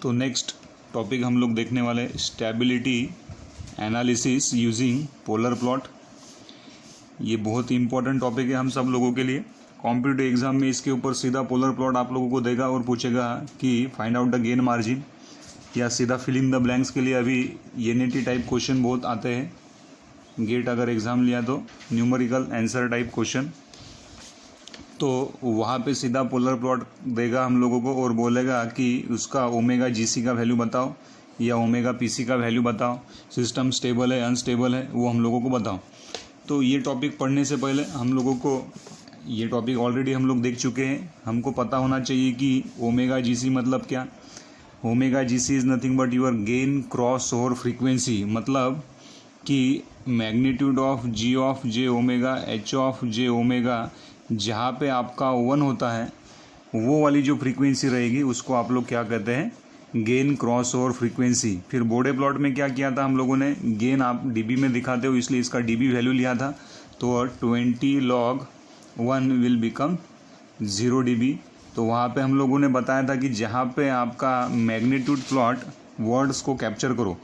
तो next topic हम लोग देखने वाले stability analysis using polar plot. ये बहुत ही इंपॉर्टेंट टॉपिक है हम सब लोगों के लिए। कॉम्पिटिटिव एग्जाम में इसके ऊपर सीधा पोलर प्लॉट आप लोगों को देगा और पूछेगा कि find out the gain margin, या सीधा फिल इन द ब्लैंक्स के लिए अभी एनईटी टाइप क्वेश्चन बहुत आते हैं। गेट अगर एग्ज़ाम लिया तो न्यूमेरिकल आंसर टाइप क्वेश्चन, तो वहाँ पे सीधा पोलर प्लॉट देगा हम लोगों को और बोलेगा कि उसका ओमेगा जीसी का वैल्यू बताओ या ओमेगा पीसी का वैल्यू बताओ, सिस्टम स्टेबल है अनस्टेबल है वो हम लोगों को बताओ। तो ये टॉपिक पढ़ने से पहले हम लोगों को, ये टॉपिक ऑलरेडी हम लोग देख चुके हैं, हमको पता होना चाहिए कि ओमेगा जीसी मतलब क्या। Omega GC is nothing but your gain cross over frequency, मतलब कि magnitude of G of J omega H of J omega, जहाँ पे आपका 1 होता है वो वाली जो फ्रीक्वेंसी रहेगी उसको आप लोग क्या कहते हैं, गेन क्रॉस ओवर फ्रीक्वेंसी। फिर बोडे प्लॉट में क्या किया था हम लोगों ने, गेन आप डीबी में दिखाते हो इसलिए इसका डीबी वैल्यू लिया था, तो 20 log 1 विल बिकम 0 dB। तो वहाँ पे हम लोगों ने बताया था कि जहाँ पे आपका मैग्नीट्यूड प्लॉट वर्ड्स को कैप्चर करो,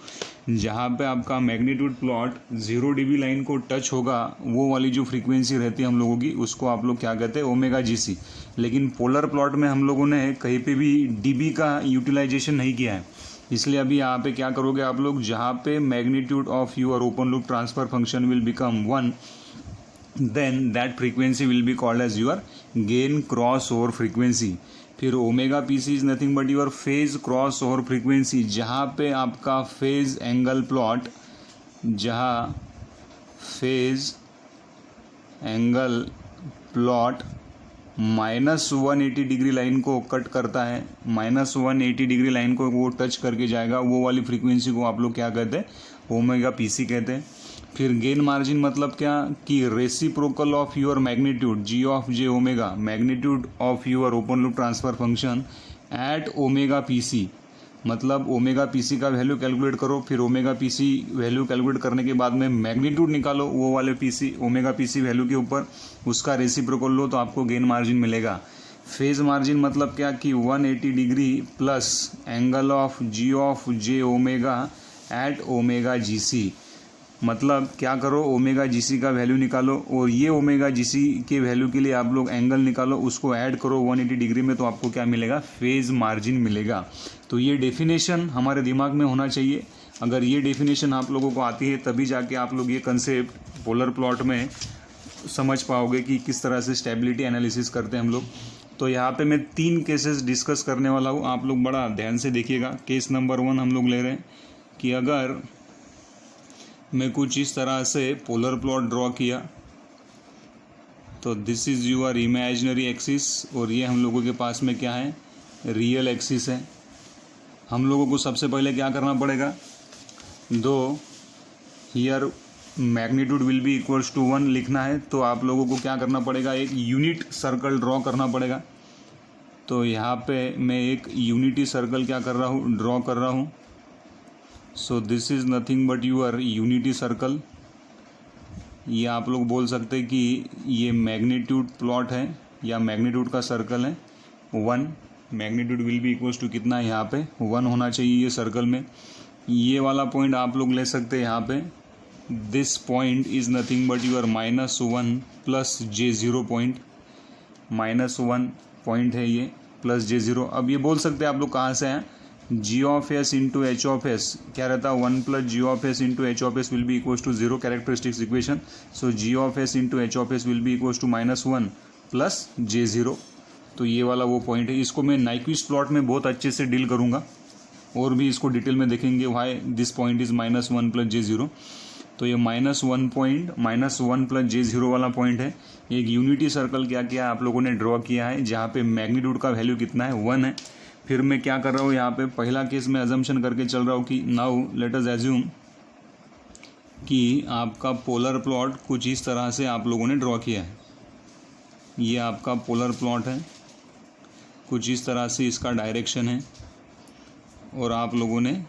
जहाँ पे आपका मैग्नीट्यूड प्लॉट 0 dB लाइन को टच होगा वो वाली जो फ्रीक्वेंसी रहती है हम लोगों की उसको आप लोग क्या कहते हैं, ओमेगा जीसी। लेकिन पोलर प्लॉट में हम लोगों ने कहीं पे भी डीबी का यूटिलाइजेशन नहीं किया है, इसलिए अभी यहाँ पे क्या करोगे आप लोग, जहाँ पे magnitude of your open loop transfer function will become 1, then that frequency will be called as your gain cross over frequency। फिर omega P C is nothing but your phase cross over frequency, जहाँ पे आपका phase angle plot, जहाँ phase angle plot -180 degree line को cut करता है, -180 degree line को वो टच करके जाएगा, वो वाली फ्रीक्वेंसी को आप लोग क्या कहते हैं, ओमेगा पी सी कहते हैं। फिर गेन मार्जिन मतलब क्या, कि reciprocal of your magnitude G of J omega, magnitude of your open loop transfer function at omega P C, मतलब ओमेगा पी सी का वैल्यू कैलकुलेट करो, फिर omega P C value calculate करने के बाद में मैग्नीट्यूड निकालो वो वाले P C omega P C value के ऊपर, उसका रेसिप्रोकल लो तो आपको गेन मार्जिन मिलेगा। फेज मार्जिन मतलब क्या, कि 180 degree plus angle of J omega at omega G C, मतलब क्या करो, ओमेगा जीसी का वैल्यू निकालो और ये ओमेगा जीसी के वैल्यू के लिए आप लोग एंगल निकालो, उसको ऐड करो 180 डिग्री में, तो आपको क्या मिलेगा, फेज मार्जिन मिलेगा। तो ये डेफिनेशन हमारे दिमाग में होना चाहिए। अगर ये डेफिनेशन आप लोगों को आती है तभी जाके आप लोग ये कंसेप्ट पोलर प्लॉट में समझ पाओगे कि किस तरह से स्टेबिलिटी एनालिसिस करते हैं हम लोग। तो यहाँ पे मैं 3 केसेस डिस्कस करने वाला हूँ, आप लोग बड़ा ध्यान से देखिएगा। केस नंबर 1 हम लोग ले रहे हैं कि अगर मैं कुछ इस तरह से पोलर प्लॉट ड्रॉ किया, तो this is your imaginary axis और ये हम लोगों के पास में क्या है, रियल एक्सिस है। हम लोगों को सबसे पहले क्या करना पड़ेगा, दो here magnitude will be equals to 1 लिखना है, तो आप लोगों को क्या करना पड़ेगा, एक यूनिट सर्कल ड्रॉ करना पड़ेगा। तो यहाँ पे मैं एक यूनिटी सर्कल क्या कर रहा हूँ, ड्रॉ कर रहा हूँ। So this is nothing but your unity circle. ये आप लोग बोल सकते हैं कि ये मैग्नीट्यूड प्लॉट है या मैग्नीट्यूड का सर्कल है 1। Magnitude will be equals to कितना है, यहाँ पे 1 होना चाहिए ये सर्कल में। ये वाला पॉइंट आप लोग ले सकते हैं यहाँ पे, this point is nothing but your -1 plus J0 point, -1 point है ये प्लस J0। अब ये बोल सकते हैं आप लोग कहाँ से हैं, G of S into H of S क्या रहता है, 1 plus G of S into H of S will be equals to 0 characteristics equation. So G of S into H of S will be equals to -1 plus J0। तो ये वाला वो point है। इसको मैं नाइक्विस्ट प्लॉट में बहुत अच्छे से डील करूँगा और भी इसको डिटेल में देखेंगे, why this point is -1 plus J0। तो ये -1 पॉइंट -1 प्लस J0 वाला पॉइंट है। एक यूनिटी सर्कल क्या किया आप लोगों ने ड्रॉ किया है, जहाँ पे मैग्नीट्यूड का वैल्यू कितना है, 1 है। फिर मैं क्या कर रहा हूँ यहाँ पे, पहला केस में अजम्पशन करके चल रहा हूँ कि नाउ लेट अस एज्यूम कि आपका पोलर प्लॉट कुछ इस तरह से आप लोगों ने ड्रॉ किया है। ये आपका पोलर प्लॉट है, कुछ इस तरह से इसका डायरेक्शन है, और आप लोगों ने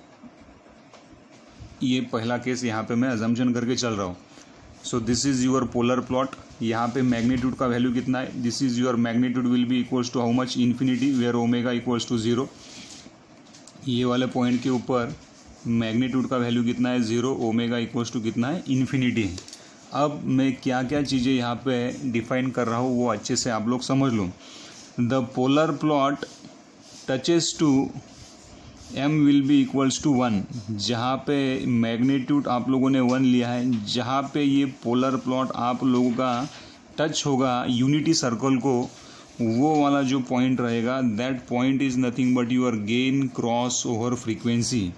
ये पहला केस यहाँ पे मैं अजम्पशन करके चल रहा हूँ। So this is your polar plot. यहाँ पे मैग्नीट्यूड का वैल्यू कितना है, this is your magnitude will be equals to how much, infinity, where omega equals to 0। ये वाले पॉइंट के ऊपर मैग्नीट्यूड का वैल्यू कितना है 0, ओमेगा इक्वल्स टू कितना है इन्फिनिटी है। अब मैं क्या क्या चीज़ें यहाँ पे डिफाइन कर रहा हूँ वो अच्छे से आप लोग समझ लो। The polar plot touches to m will be equals to 1, जहाँ पे मैग्नीट्यूड आप लोगों ने 1 लिया है, जहाँ पे ये पोलर प्लॉट आप लोगों का टच होगा यूनिटी सर्कल को, वो वाला जो पॉइंट रहेगा that point is nothing but your gain cross over frequency.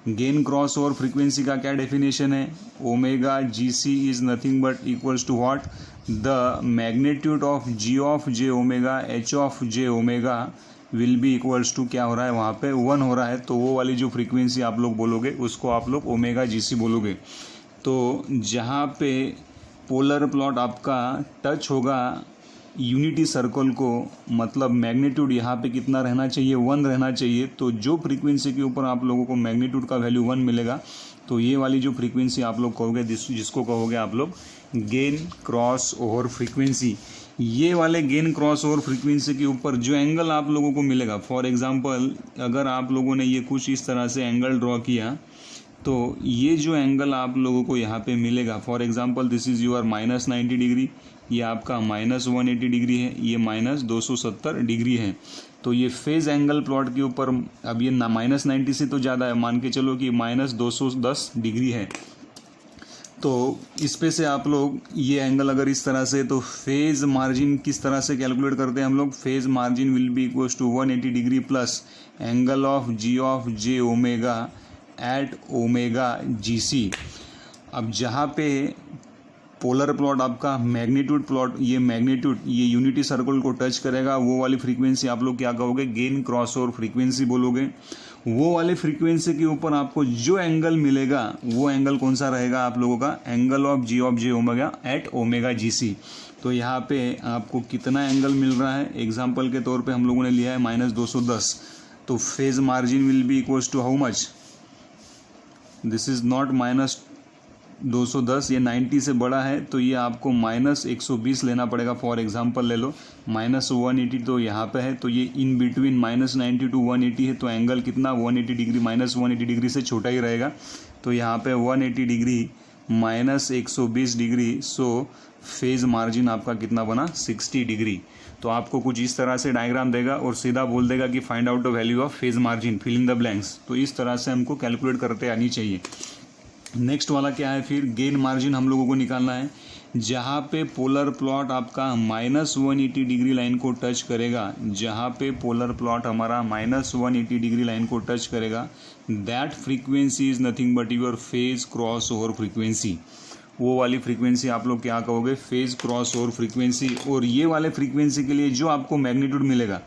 Gain cross over frequency का क्या डेफिनेशन है? Omega G C is nothing but equals to what? The magnitude of G of J omega H of J omega will be equals to क्या हो रहा है वहाँ पे 1 हो रहा है, तो वो वाली जो फ्रीक्वेंसी आप लोग बोलोगे उसको आप लोग ओमेगा जी सी बोलोगे। तो जहाँ पे पोलर प्लॉट आपका टच होगा यूनिटी सर्कल को, मतलब मैग्नीट्यूड यहाँ पे कितना रहना चाहिए 1 रहना चाहिए, तो जो फ्रीक्वेंसी के ऊपर आप लोगों को मैग्नीट्यूड का वैल्यू 1 मिलेगा तो ये वाली जो फ्रीक्वेंसी आप लोग कहोगे जिसको कहोगे आप लोग गेन क्रॉस ओवर फ्रीक्वेंसी। ये वाले गेन क्रॉस ओवर फ्रीक्वेंसी के ऊपर जो एंगल आप लोगों को मिलेगा, फॉर एग्जांपल अगर आप लोगों ने ये कुछ इस तरह से एंगल ड्रॉ किया तो ये जो एंगल आप लोगों को यहाँ पे मिलेगा, for example this is your -90 degree, ये आपका -180 डिग्री है, ये -270 डिग्री है। तो ये फेज़ एंगल प्लॉट के ऊपर, अब ये -90 से तो ज़्यादा है, मान के चलो कि -210 डिग्री है। तो इस पे से आप लोग ये एंगल अगर इस तरह से, तो फेज़ मार्जिन किस तरह से कैलकुलेट करते हैं हम लोग? Phase margin will be equals to 180 degree plus angle of J omega at omega G C. अब जहाँ पे पोलर प्लॉट आपका मैग्नीट्यूड प्लॉट, ये मैग्नीट्यूड ये यूनिटी सर्कल को टच करेगा, वो वाली फ्रीक्वेंसी आप लोग क्या कहोगे? गेन क्रॉस ओवर फ्रीक्वेंसी बोलोगे। वो वाले फ्रीक्वेंसी के ऊपर आपको जो एंगल मिलेगा वो एंगल कौन सा रहेगा आप लोगों का? Angle of J omega at omega G C. तो यहाँ पे आपको कितना एंगल मिल रहा है? एग्जाम्पल के तौर पे हम लोगों ने लिया है -210, तो phase margin will be equals to how much? This is not -210, ये 90 से बड़ा है तो ये आपको -120 लेना पड़ेगा। फॉर एग्जांपल ले लो -180 तो यहाँ पे है, तो ये इन बिटवीन -90 टू 180 है, तो एंगल कितना 180 डिग्री, -180 डिग्री से छोटा ही रहेगा। तो यहाँ पे 180 डिग्री -120 डिग्री, सो फेज़ मार्जिन आपका कितना बना? 60 डिग्री। तो आपको कुछ इस तरह से डायग्राम देगा और सीधा बोल देगा कि find out the value of phase margin, fill in the blanks. तो इस तरह से हमको कैलकुलेट करते आनी चाहिए। नेक्स्ट वाला क्या है फिर? गेन मार्जिन हम लोगों को निकालना है। जहाँ पे पोलर प्लॉट आपका -180 डिग्री लाइन को टच करेगा, जहाँ पे पोलर प्लॉट हमारा -180 डिग्री लाइन को टच करेगा, that frequency is nothing but your phase cross over frequency. वो वाली फ्रीक्वेंसी आप लोग क्या कहोगे? Phase cross over frequency. और ये वाले फ्रीक्वेंसी के लिए जो आपको मैग्नीट्यूड मिलेगा,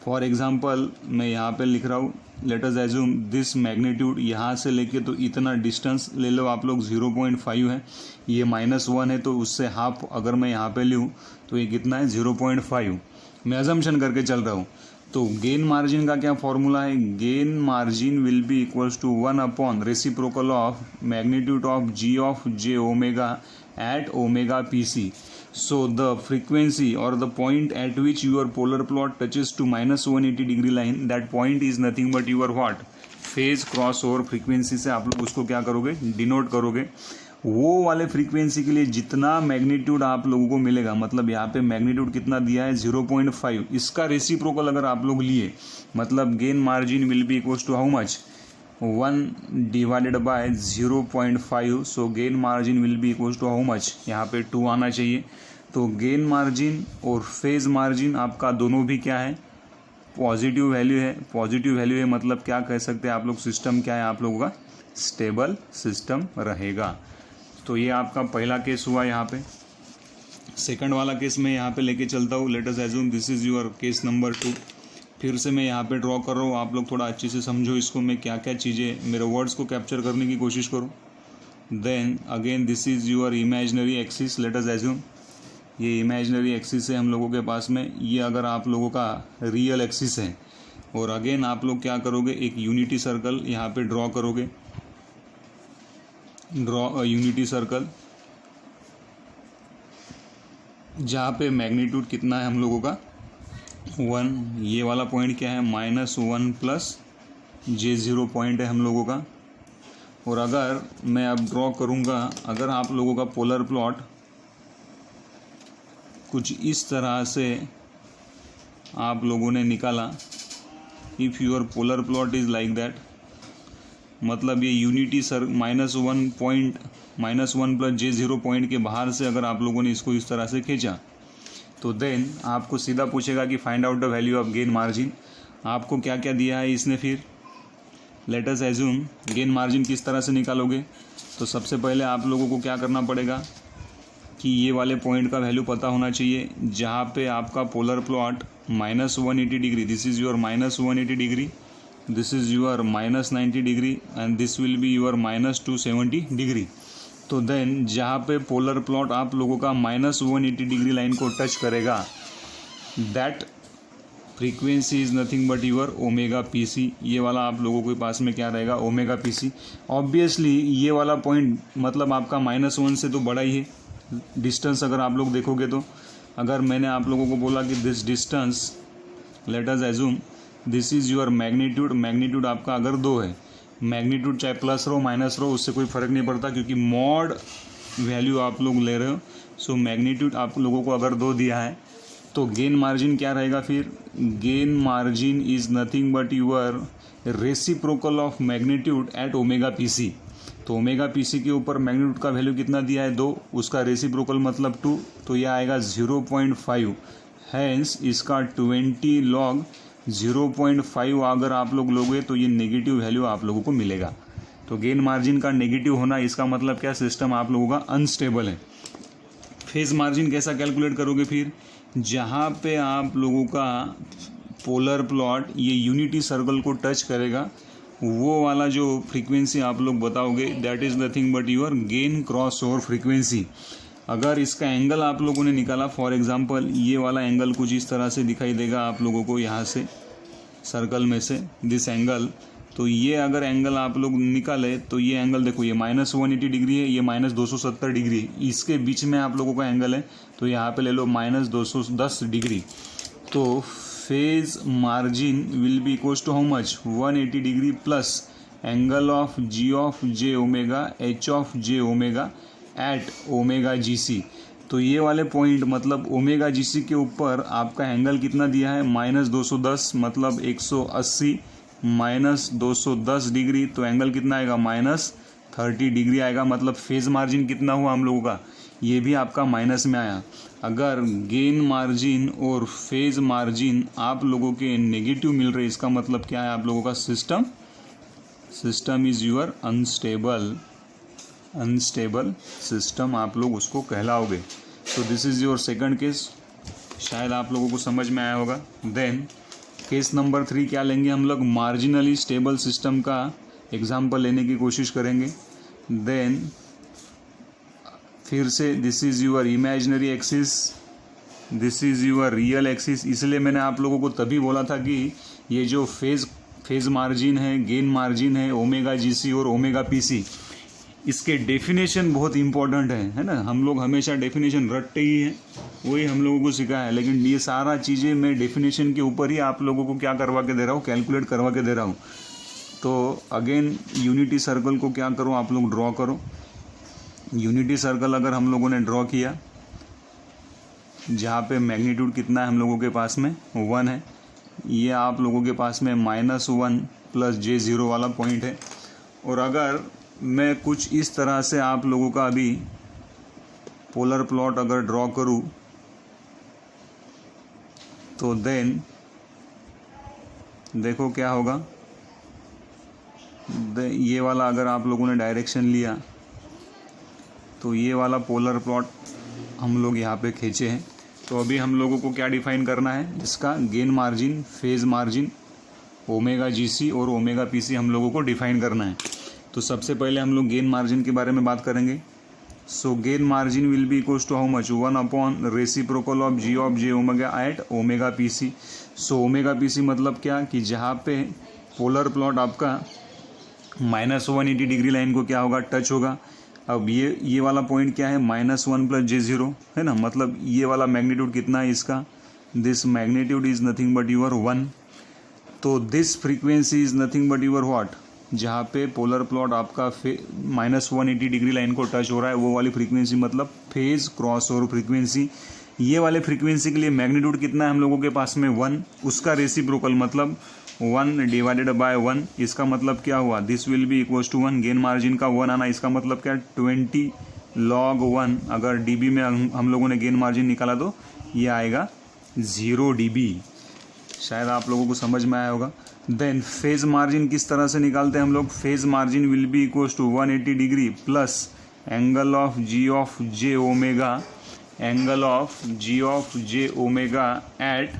फॉर एग्जांपल मैं यहाँ पे लिख रहा हूँ, late us assume this magnitude, यहाँ से लेके तो इतना डिस्टेंस ले लो आप लोग 0.5 है, ये -1 है, तो उससे हाफ अगर मैं यहाँ पे लूँ तो ये कितना है? 0.5। मैं अजम्पशन करके चल रहा हूँ। तो गेन मार्जिन का क्या फॉर्मूला है? Gain margin will be equals to 1 upon reciprocal of magnitude of J omega at omega pc. So the frequency or the point at which your polar plot touches to -180 degree line, that point is nothing but your what? Phase cross over frequency से आप लोग उसको क्या करोगे? Denote करोगे। वो वाले frequency के लिए जितना मैग्नीट्यूड आप लोगों को मिलेगा, मतलब यहाँ पे मैग्नीट्यूड कितना दिया है? 0.5, इसका रेसिप्रोकल अगर आप लोग लिए, मतलब gain margin will be equals to how much? 1 divided by 0.5, so gain margin will be equals to how much? यहाँ पे 2 आना चाहिए। तो गेन मार्जिन और फेज मार्जिन आपका दोनों भी क्या है? पॉजिटिव वैल्यू है। पॉजिटिव वैल्यू है मतलब क्या कह सकते हैं आप लोग? सिस्टम क्या है आप लोगों का? स्टेबल सिस्टम रहेगा। तो ये आपका पहला केस हुआ। यहाँ पे सेकंड वाला केस मैं यहाँ पे लेके चलता हूँ। Late us assume this is your case number 2। फिर से मैं यहाँ पे ड्रॉ कर रहा हूँ, आप लोग थोड़ा अच्छे से समझो इसको, मैं क्या क्या चीज़ें, मेरे वर्ड्स को कैप्चर करने की कोशिश करो। Then again this is your imaginary axis. Let us assume ये इमेजिनरी एक्सिस है हम लोगों के पास में, ये अगर आप लोगों का रियल एक्सिस है। और अगेन आप लोग क्या करोगे? एक यूनिटी सर्कल यहाँ पे ड्रॉ करोगे। ड्रॉ अ यूनिटी सर्कल जहाँ पे मैग्नीट्यूड कितना है हम लोगों का? 1। ये वाला पॉइंट क्या है? -1 प्लस J0 पॉइंट है हम लोगों का। और अगर मैं अब ड्रॉ करूँगा, अगर आप लोगों का पोलर प्लॉट कुछ इस तरह से आप लोगों ने निकाला, if your polar plot is like that, मतलब ये unity sir -1 point -1 plus J0 point के बाहर से अगर आप लोगों ने इसको इस तरह से खींचा, तो देन आपको सीधा पूछेगा कि find out the value of gain margin. आपको क्या क्या दिया है इसने, फिर late us assume gain margin किस तरह से निकालोगे। तो सबसे पहले आप लोगों को क्या करना पड़ेगा कि ये वाले पॉइंट का वैल्यू पता होना चाहिए जहाँ पे आपका polar plot -180 degree, this is your -180 degree, this is your -90 degree and this will be your -270 degree. तो देन जहाँ पे पोलर प्लॉट आप लोगों का -180 डिग्री लाइन को टच करेगा, that frequency is nothing but your omega PC. ये वाला आप लोगों के पास में क्या रहेगा, ओमेगा पीसी। ऑब्वियसली ये वाला पॉइंट मतलब आपका -1 से तो बड़ा ही है डिस्टेंस। अगर आप लोग देखोगे तो अगर मैंने आप लोगों को बोला कि this distance, late us assume this is your magnitude, magnitude आपका अगर 2 है, मैग्नीट्यूड चाहे प्लस रहो माइनस रहो उससे कोई फ़र्क नहीं पड़ता क्योंकि मॉड वैल्यू आप लोग ले रहे हो। सो मैग्नीट्यूड आप लोगों को अगर 2 दिया है तो गेन मार्जिन क्या रहेगा, फिर gain margin is nothing but your reciprocal of magnitude at omega PC. तो ओमेगा पीसी के ऊपर मैग्नीट्यूड का वैल्यू कितना दिया है, 2, उसका रेसिप्रोकल मतलब 2, तो यह आएगा 0.5। हैंस इसका 20 log 0.5 अगर आप लोग लोगे तो ये नेगेटिव वैल्यू आप लोगों को मिलेगा। तो गेन मार्जिन का नेगेटिव होना इसका मतलब क्या, सिस्टम आप लोगों का अनस्टेबल है। फेज मार्जिन कैसा कैलकुलेट करोगे, फिर जहाँ पे आप लोगों का पोलर प्लॉट ये यूनिटी सर्कल को टच करेगा, वो वाला जो फ्रीक्वेंसी आप लोग बताओगे that is nothing but your gain cross over frequency. अगर इसका एंगल आप लोगों ने निकाला, फॉर एग्जांपल ये वाला एंगल कुछ इस तरह से दिखाई देगा आप लोगों को यहाँ से सर्कल में से, दिस एंगल। तो ये अगर एंगल आप लोग निकाले तो ये एंगल देखो, ये -180 डिग्री है, ये -270 डिग्री है, इसके बीच में आप लोगों का एंगल है, तो यहाँ पे ले लो -210 डिग्री। तो phase margin will be equals to how much, 180 degree plus angle of G of J omega H of J omega at omega GC। तो ये वाले पॉइंट मतलब ओमेगा GC के ऊपर आपका एंगल कितना दिया है, -210 मतलब 180 -210 डिग्री, तो एंगल कितना आएगा, -30 डिग्री आएगा। मतलब फेज मार्जिन कितना हुआ हम लोगों का, ये भी आपका माइनस में आया। अगर गेन मार्जिन और फेज मार्जिन आप लोगों के नेगेटिव मिल रहे, इसका मतलब क्या है, आप लोगों का system is your unstable system, आप लोग उसको कहलाओगे। तो this is your second case, शायद आप लोगों को समझ में आया होगा। देन केस नंबर 3 क्या लेंगे हम लोग, मार्जिनली स्टेबल सिस्टम का एग्जाम्पल लेने की कोशिश करेंगे। देन फिर से this is your imaginary axis, this is your real axis. इसलिए मैंने आप लोगों को तभी बोला था कि ये जो फेज मार्जिन है, गेन मार्जिन है, ओमेगा GC और ओमेगा PC, इसके डेफिनेशन बहुत इंपॉर्टेंट है ना। हम लोग हमेशा डेफिनेशन रटते ही हैं, वही हम लोगों को सिखाया है, लेकिन ये सारा चीज़ें मैं डेफिनेशन के ऊपर ही आप लोगों को क्या करवा के दे रहा हूँ, कैलकुलेट करवा के दे रहा हूँ। तो अगेन यूनिटी सर्कल को क्या करो, आप लोग ड्रॉ करो। यूनिटी सर्कल अगर हम लोगों ने ड्रॉ किया, जहाँ पे मैग्नीट्यूड कितना है हम लोगों के पास में, 1 है, ये आप लोगों के पास में -1 प्लस J0 वाला पॉइंट है। और अगर मैं कुछ इस तरह से आप लोगों का अभी पोलर प्लॉट अगर ड्रॉ करूँ, तो देन देखो क्या होगा, ये वाला अगर आप लोगों ने डायरेक्शन लिया तो ये वाला पोलर प्लॉट हम लोग यहाँ पे खींचे हैं। तो अभी हम लोगों को क्या डिफाइन करना है, इसका gain margin, phase margin, omega GC और ओमेगा PC हम लोगों को डिफाइन करना है। तो सबसे पहले हम लोग गेन मार्जिन के बारे में बात करेंगे। So gain margin will be equals to how much, 1 upon reciprocal of G of J omega at omega PC। So omega PC मतलब क्या कि जहाँ पे पोलर प्लॉट आपका -180 डिग्री लाइन को क्या होगा, टच होगा। अब ये वाला पॉइंट क्या है, -1 प्लस J0 है ना, मतलब ये वाला मैग्नीट्यूड कितना है इसका, this magnitude is nothing but your 1। तो this frequency is nothing but your what, जहाँ पे पोलर प्लॉट आपका -180 डिग्री लाइन को टच हो रहा है, वो वाली फ्रीक्वेंसी मतलब फेज क्रॉस ओवर फ्रीक्वेंसी। ये वाले फ्रीक्वेंसी के लिए मैग्नीट्यूड कितना है हम लोगों के पास में 1, उसका रेसिप्रोकल मतलब 1 डिवाइडेड बाय 1, इसका मतलब क्या हुआ, this will be equals to 1, gain margin का 1 आना, इसका मतलब क्या 20 log 1, अगर डीबी में हम लोगों ने गेन मार्जिन निकाला तो ये आएगा 0 dB। शायद आप लोगों को समझ में आया होगा। देन फेज मार्जिन किस तरह से निकालते हैं हम लोग, phase margin will be equals to 180 degree plus angle of G of J omega, angle of G of J omega at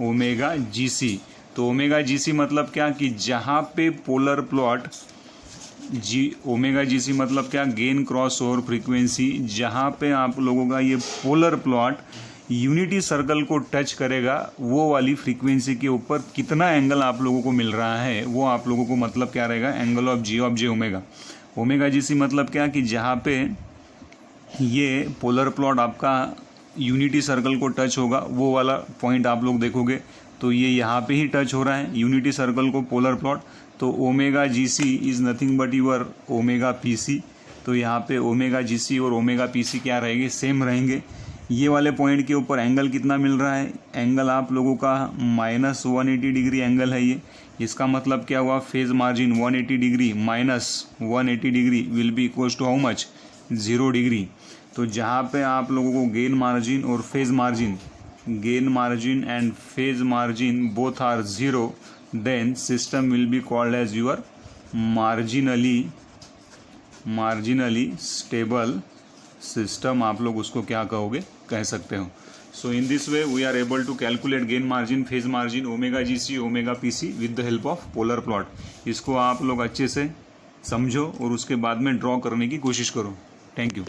omega G C. तो ओमेगा जी सी मतलब क्या कि जहाँ पे polar plot G omega G C मतलब क्या, gain cross over frequency, जहाँ पे आप लोगों का ये पोलर प्लॉट यूनिटी सर्कल को टच करेगा, वो वाली फ्रीक्वेंसी के ऊपर कितना एंगल आप लोगों को मिल रहा है, वो आप लोगों को मतलब क्या रहेगा, angle of J omega. Omega G C मतलब क्या कि जहाँ पे ये पोलर प्लॉट आपका यूनिटी सर्कल को टच होगा, वो वाला पॉइंट आप लोग देखोगे तो ये यहाँ पे ही टच हो रहा है यूनिटी सर्कल को पोलर प्लॉट। तो omega G C is nothing but your omega P C. तो यहाँ पे ओमेगा जी सी और ओमेगा पी सी क्या रहेंगे, सेम रहेंगे। ये वाले पॉइंट के ऊपर एंगल कितना मिल रहा है, एंगल आप लोगों का -180 डिग्री एंगल है ये। इसका मतलब क्या हुआ, phase margin 180 degree -180 degree will be equals to how much, 0 degree. तो जहाँ पे आप लोगों को गेन मार्जिन और phase margin, gain margin and phase margin both are 0, then system will be called as your marginally stable system. आप लोग उसको क्या कहोगे, कह सकते हो। So in this way we are able to calculate gain margin, phase margin, omega G C, omega P C with the help of polar plot. इसको आप लोग अच्छे से समझो और उसके बाद में ड्रॉ करने की कोशिश करो। Thank you.